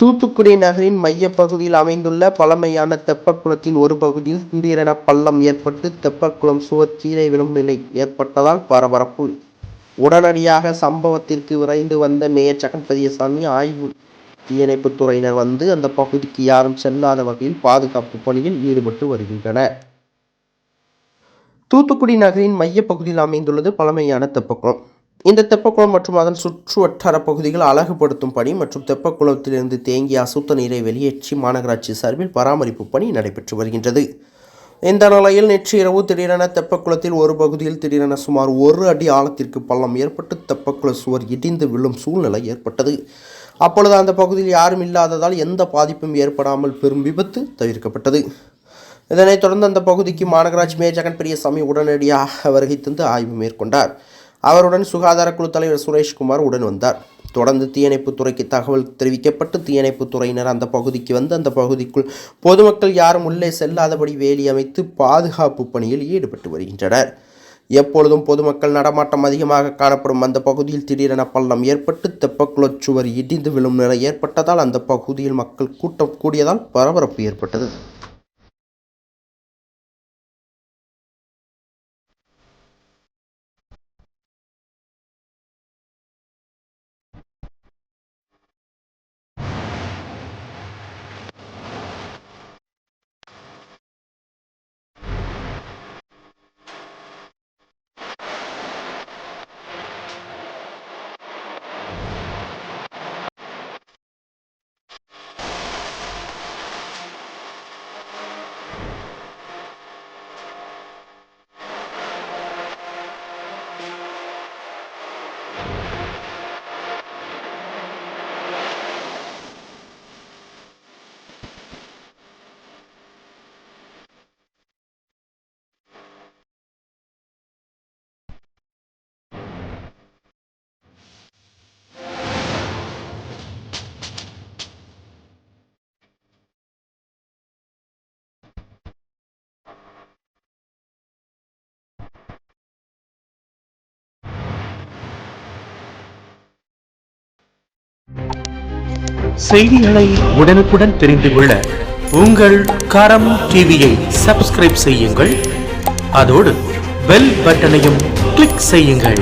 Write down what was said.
தூத்துக்குடி நகரின் மையப்பகுதியில் அமைந்துள்ள பழமையான தெப்பக்குளத்தின் ஒரு பகுதியில் திடீரென பள்ளம் ஏற்பட்டு தெப்பக்குளம் சுவர் கீழே விழும் நிலை ஏற்பட்டதால் பரபரப்பு. உடனடியாக சம்பவத்திற்கு விரைந்து வந்த மேயர் ஜெகன்பெரியசாமி, ஆய்வு தீயணைப்புத்துறையினர் வந்து அந்த பகுதிக்கு யாரும் செல்லாத வகையில் பாதுகாப்பு பணியில் ஈடுபட்டு வருகின்றனர். தூத்துக்குடி நகரின் மையப்பகுதியில் அமைந்துள்ளது பழமையான தெப்பக்குளம். இந்த தெப்பக்குளம் மற்றும் அதன் சுற்றுவட்டார பகுதிகள் அழகுபடுத்தும் பணி மற்றும் தெப்பக்குளத்திலிருந்து தேங்கிய அசுத்த நீரை வெளியேற்றி மாநகராட்சி சார்பில் பராமரிப்பு பணி நடைபெற்று வருகின்றது. இந்த நிலையில் நேற்று இரவு திடீரென தெப்பக்குளத்தில் ஒரு பகுதியில் திடீரென சுமார் 1 அடி ஆழத்திற்கு பள்ளம் ஏற்பட்டு தெப்பக்குள சுவர் இடிந்து விழும் சூழ்நிலை ஏற்பட்டது. அப்பொழுது அந்த பகுதியில் யாரும் இல்லாததால் எந்த பாதிப்பும் ஏற்படாமல் பெரும் விபத்து தவிர்க்கப்பட்டது. இதனைத் தொடர்ந்து அந்த பகுதிக்கு மாநகராட்சி மேயர் ஜெகன்பெரியசாமி உடனடியாக வருகை தந்து ஆய்வு மேற்கொண்டார். அவருடன் சுகாதார குழு தலைவர் சுரேஷ்குமார் உடன் வந்தார். தொடர்ந்து தீயணைப்புத்துறைக்கு தகவல் தெரிவிக்கப்பட்டு தீயணைப்புத்துறையினர் அந்த பகுதிக்கு வந்து அந்த பகுதிக்குள் பொதுமக்கள் யாரும் உள்ளே செல்லாதபடி வேலி அமைத்து பாதுகாப்பு பணியில் ஈடுபட்டு வருகின்றனர். எப்பொழுதும் பொதுமக்கள் நடமாட்டம் அதிகமாக காணப்படும் அந்த பகுதியில் திடீரென பள்ளம் ஏற்பட்டு தெப்பக்குளச் சுவர் இடிந்து விழும் நிலை ஏற்பட்டதால் அந்த பகுதியில் மக்கள் கூட்டம் கூடியதால் பரபரப்பு ஏற்பட்டது. செய்திகளை உடனுக்குடன் தெரிந்து கொள்ள உங்கள் கரம் டிவியை சப்ஸ்கிரைப் செய்யுங்கள். அதோடு பெல் பட்டனையும் கிளிக் செய்யுங்கள்.